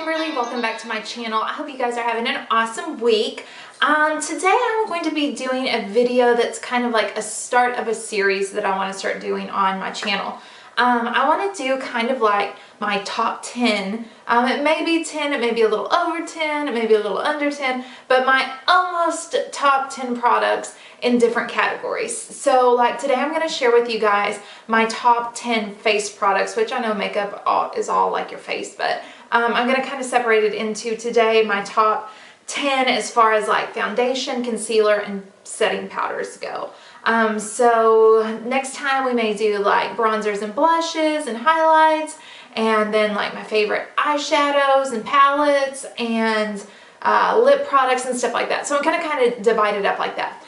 Kimberly. Welcome back to my channel. I hope you guys are having an awesome week. Today I'm going to be doing a video that's kind of like a start of a series that I want to start doing on my channel. I want to do kind of like my top 10. It may be 10, it may be a little over 10, it may be a little under 10, but my almost top 10 products in different categories. So like today I'm going to share with you guys my top 10 face products, which I know makeup is all like your face, but I'm going to kind of separate it into today my top 10 as far as like foundation, concealer, and setting powders go. So next time we may do like bronzers and blushes and highlights, and then like my favorite eyeshadows and palettes and lip products and stuff like that. So I'm going to kind of divide it up like that.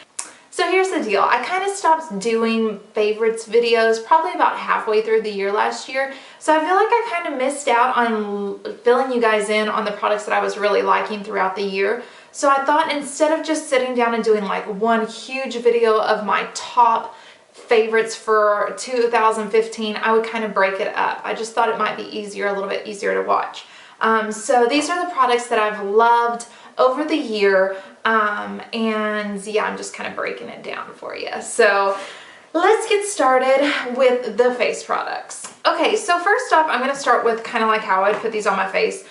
So here's the deal. I kind of stopped doing favorites videos probably about halfway through the year last year. So I feel like I kind of missed out on filling you guys in on the products that I was really liking throughout the year. So I thought instead of just sitting down and doing like one huge video of my top favorites for 2015, I would kind of break it up. I just thought it might be easier, a little bit easier to watch. So these are the products that I've loved over the year, and yeah, I'm just kind of breaking it down for you. So let's get started with the face products. Okay, so first off, I'm going to start with kind of like how I'd put these on my face.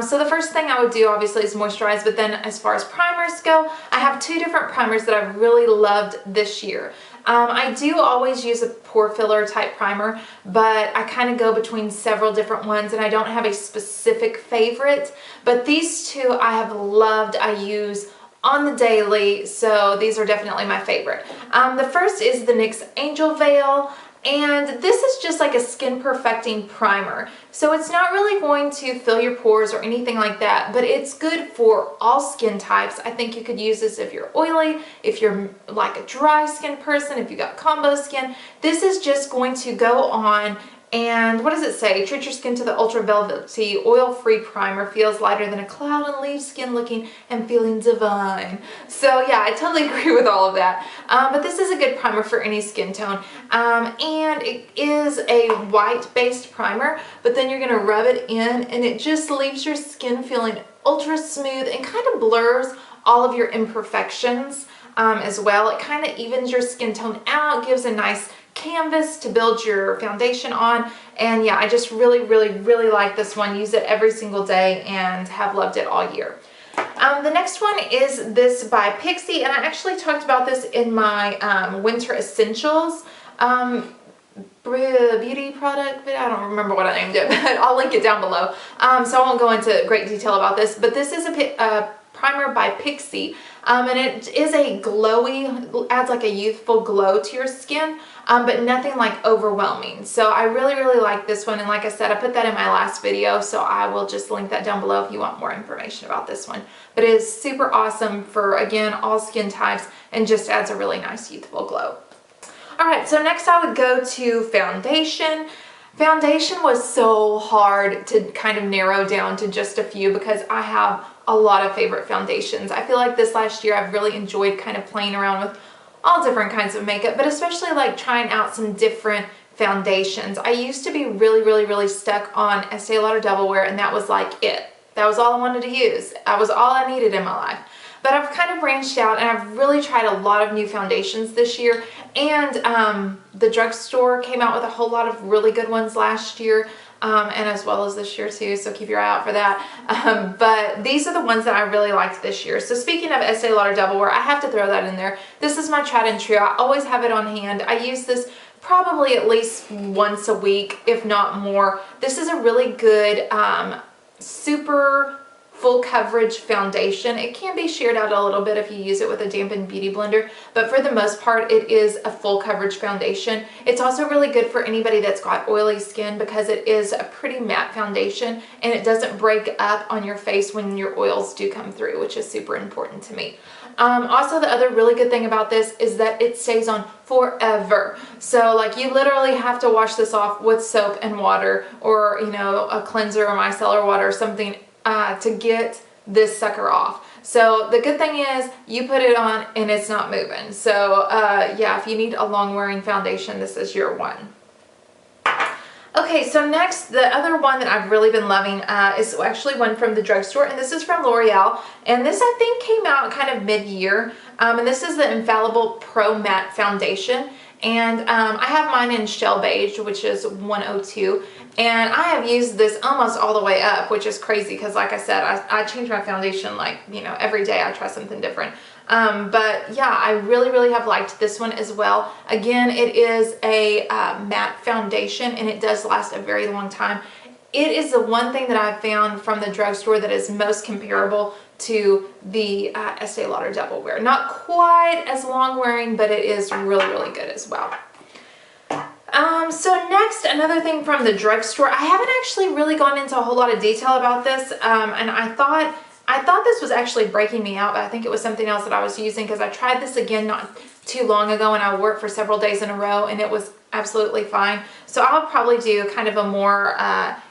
So the first thing I would do obviously is moisturize, but then as far as primers go, I have two different primers that I've really loved this year. I do always use a pore filler type primer, but I kind of go between several different ones and I don't have a specific favorite, but these two I have loved. I use on the daily, so these are definitely my favorite. The first is the NYX Angel Veil, and this is just like a skin perfecting primer. So it's not really going to fill your pores or anything like that, but it's good for all skin types. I think you could use this if you're oily, if you're like a dry skin person, if you got combo skin. This is just going to go on. And what does it say? Treat your skin to the ultra velvety oil-free primer. Feels lighter than a cloud and leaves skin looking and feeling divine. So yeah, I totally agree with all of that. But this is a good primer for any skin tone. And it is a white-based primer, but then you're going to rub it in and it just leaves your skin feeling ultra smooth and kind of blurs all of your imperfections as well. It kind of evens your skin tone out, gives a nice canvas to build your foundation on, and yeah, I just really like this one. Use it every single day and have loved it all year. The next one is this by Pixi, and I actually talked about this in my winter essentials beauty product, but I don't remember what I named it, but I'll link it down below. So I won't go into great detail about this, but this is a primer by Pixi, and it is a glowy, adds like a youthful glow to your skin, but nothing like overwhelming. So I really like this one, and like I said, I put that in my last video, so I will just link that down below if you want more information about this one. But it is super awesome for, again, all skin types, and just adds a really nice youthful glow. Alright, so next I would go to foundation. Foundation was so hard to kind of narrow down to just a few because I have a lot of favorite foundations. I feel like this last year I've really enjoyed kind of playing around with all different kinds of makeup, but especially like trying out some different foundations. I used to be really stuck on Estee Lauder Double Wear, and that was like it. That was all I wanted to use. That was all I needed in my life. But I've kind of branched out and I've really tried a lot of new foundations this year, and the drugstore came out with a whole lot of really good ones last year, and as well as this year too, so keep your eye out for that. But these are the ones that I really liked this year. So speaking of Estee Lauder Double Wear, I have to throw that in there. This is my tried and true. I always have it on hand. I use this probably at least once a week, if not more. This is a really good super full coverage foundation. It can be sheared out a little bit if you use it with a dampened beauty blender, but for the most part it is a full coverage foundation. It's also really good for anybody that's got oily skin because it is a pretty matte foundation and it doesn't break up on your face when your oils do come through, which is super important to me. Also, the other really good thing about this is that it stays on forever. So like you literally have to wash this off with soap and water, or you know, a cleanser or micellar water or something to get this sucker off. So the good thing is you put it on and it's not moving. So yeah, if you need a long wearing foundation, this is your one. Okay, so next, the other one that I've really been loving is actually one from the drugstore, and this is from L'Oreal, and this I think came out kind of mid-year, and this is the Infallible Pro Matte Foundation, and I have mine in Shell Beige, which is 102, and I have used this almost all the way up, which is crazy because, like I said, I change my foundation like, you know, every day I try something different. But yeah, I really have liked this one as well. Again, it is a matte foundation, and it does last a very long time. It is the one thing that I've found from the drugstore that is most comparable to the Estee Lauder Double Wear. Not quite as long wearing, but it is really good as well. So next, another thing from the drugstore. I haven't actually really gone into a whole lot of detail about this, and I thought this was actually breaking me out, but I think it was something else that I was using because I tried this again not too long ago, and I wore it for several days in a row, and it was absolutely fine. So I'll probably do kind of a more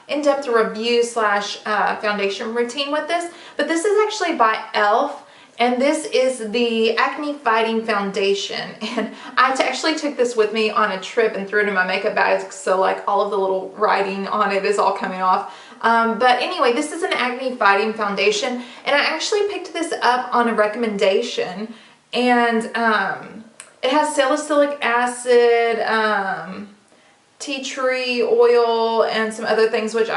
in-depth review slash foundation routine with this. But this is actually by e.l.f. And this is the Acne Fighting Foundation, and I actually took this with me on a trip and threw it in my makeup bag, so like all of the little writing on it is all coming off. But anyway, this is an Acne Fighting Foundation, and I actually picked this up on a recommendation, and it has salicylic acid, tea tree oil, and some other things witch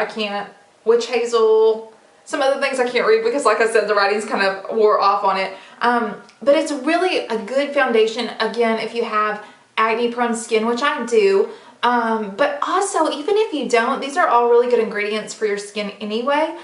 hazel, some other things I can't read because, like I said, the writings kind of wore off on it. But it's really a good foundation, again, if you have acne-prone skin, which I do. But also, even if you don't, these are all really good ingredients for your skin anyway.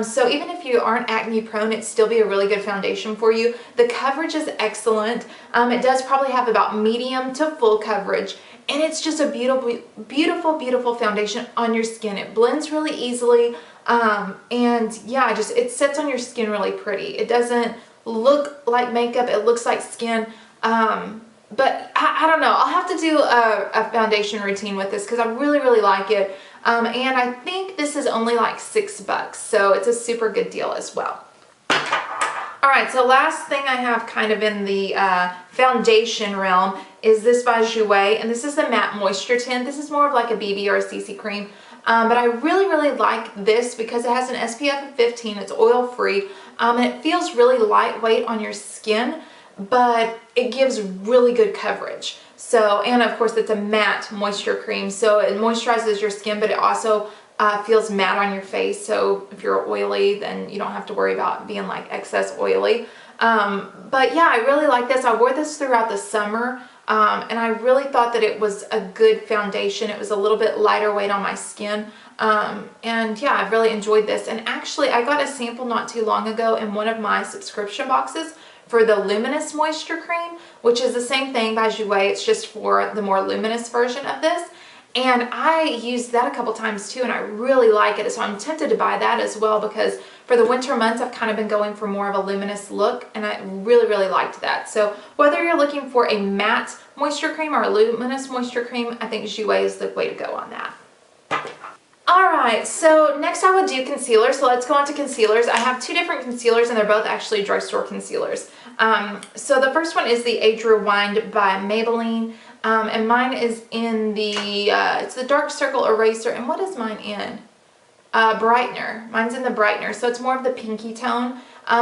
So even if you aren't acne-prone, it'd still be a really good foundation for you. The coverage is excellent. It does probably have about medium to full coverage. And it's just a beautiful foundation on your skin. It blends really easily. And yeah, it sits on your skin really pretty. It doesn't look like makeup, it looks like skin. But I don't know, I'll have to do a foundation routine with this because I really like it. And I think this is only like $6, so it's a super good deal as well. Alright, so last thing I have kind of in the foundation realm is this by Jouer, and this is the Matte Moisture Tint. This is more of like a BB or a CC cream. But I really like this because it has an SPF of 15, it's oil-free, and it feels really lightweight on your skin, but it gives really good coverage. So, and of course it's a matte moisture cream, so it moisturizes your skin, but it also feels matte on your face, so if you're oily, then you don't have to worry about being like excess oily. But yeah, I really like this. I wore this throughout the summer. And I really thought that it was a good foundation. It was a little bit lighter weight on my skin. And yeah, I've really enjoyed this. And actually, I got a sample not too long ago in one of my subscription boxes for the Luminous Moisture Cream, which is the same thing by Jouer. It's just for the more luminous version of this. And I used that a couple times too, and I really like it. So I'm tempted to buy that as well because for the winter months, I've kind of been going for more of a luminous look, and I really liked that. So whether you're looking for a matte moisture cream or a luminous moisture cream, I think Jouer is the way to go on that. Alright, so next I would do concealer. So let's go on to concealers. I have two different concealers, and they're both actually drugstore concealers. So the first one is the Age Rewind by Maybelline. And mine is in the, it's the Dark Circle Eraser. And what is mine in? Brightener. Mine's in the Brightener. So it's more of the pinky tone.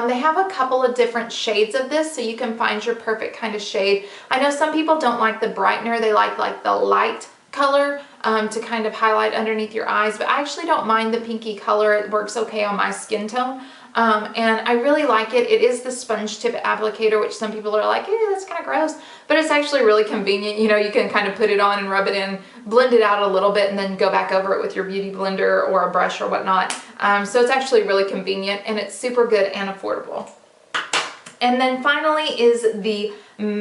They have a couple of different shades of this, so you can find your perfect kind of shade. I know some people don't like the Brightener. They like the light color to kind of highlight underneath your eyes. But I actually don't mind the pinky color. It works okay on my skin tone. And I really like it. It is the sponge tip applicator, which some people are like, eh, that's kind of gross. But it's actually really convenient. You know, you can kind of put it on and rub it in, blend it out a little bit, and then go back over it with your beauty blender or a brush or whatnot. So it's actually really convenient, and it's super good and affordable. And then finally is the,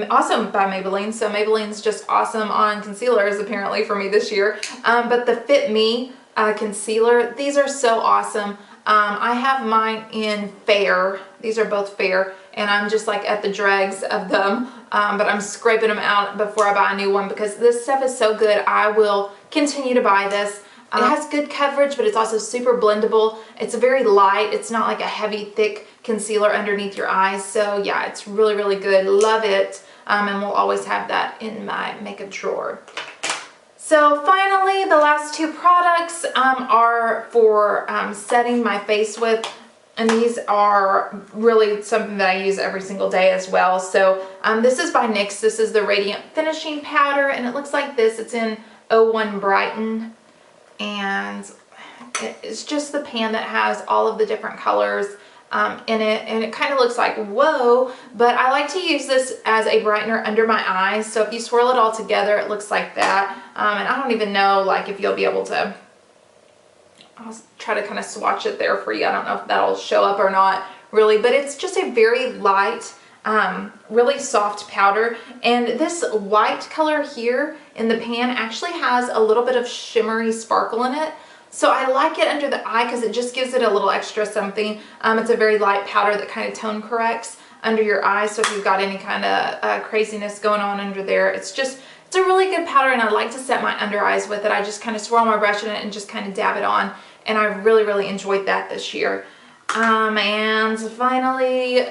also by Maybelline. So Maybelline's just awesome on concealers apparently for me this year. But the Fit Me Concealer, these are so awesome. I have mine in fair. These are both fair, and I'm just like at the dregs of them, but I'm scraping them out before I buy a new one because this stuff is so good. I will continue to buy this. It has good coverage, but it's also super blendable. It's very light. It's not like a heavy, thick concealer underneath your eyes. So yeah, it's really good. Love it. And we'll always have that in my makeup drawer. So finally, the last two products are for setting my face with, and these are really something that I use every single day as well. So this is by NYX. This is the Radiant Finishing Powder, and it looks like this. It's in 01 Brighten, and it's just the pan that has all of the different colors in it, and it kind of looks like whoa, but I like to use this as a brightener under my eyes. So if you swirl it all together, it looks like that. And I don't even know like if you'll be able to, I'll try to kind of swatch it there for you. I don't know if that'll show up or not really, but it's just a very light, really soft powder. And this white color here in the pan actually has a little bit of shimmery sparkle in it. So I like it under the eye because it just gives it a little extra something. It's a very light powder that kind of tone corrects under your eyes. So if you've got any kind of craziness going on under there, it's a really good powder, and I like to set my under eyes with it. I just kind of swirl my brush in it and just kind of dab it on, and I really, really enjoyed that this year. And finally,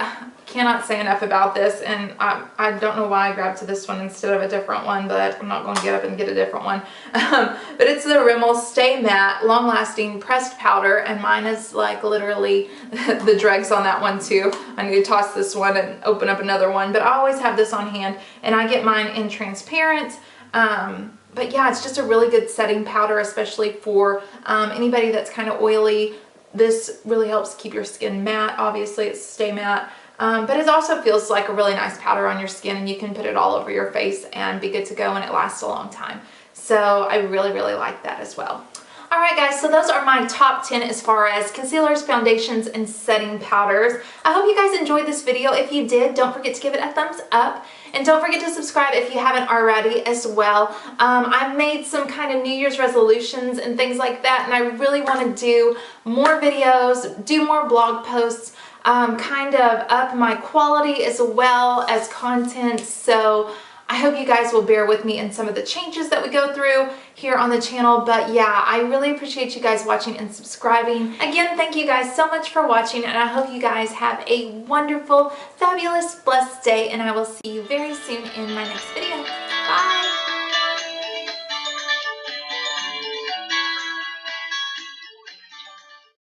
cannot say enough about this, and I don't know why I grabbed to this one instead of a different one, but I'm not going to get up and get a different one. But it's the Rimmel Stay Matte Long Lasting Pressed Powder, and mine is like literally the dregs on that one too. I need to toss this one and open up another one, but I always have this on hand, and I get mine in transparent. But yeah, it's just a really good setting powder, especially for anybody that's kind of oily. This really helps keep your skin matte. Obviously, it's Stay Matte. But it also feels like a really nice powder on your skin, and you can put it all over your face and be good to go, and it lasts a long time. So I really, really like that as well. Alright guys, so those are my top 10 as far as concealers, foundations, and setting powders. I hope you guys enjoyed this video. If you did, don't forget to give it a thumbs up. And don't forget to subscribe if you haven't already as well. I've made some kind of New Year's resolutions and things like that, and I really want to do more videos, do more blog posts, kind of up my quality as well as content. So I hope you guys will bear with me in some of the changes that we go through here on the channel. But yeah, I really appreciate you guys watching and subscribing. Again, thank you guys so much for watching, and I hope you guys have a wonderful, fabulous, blessed day, and I will see you very soon in my next video. Bye!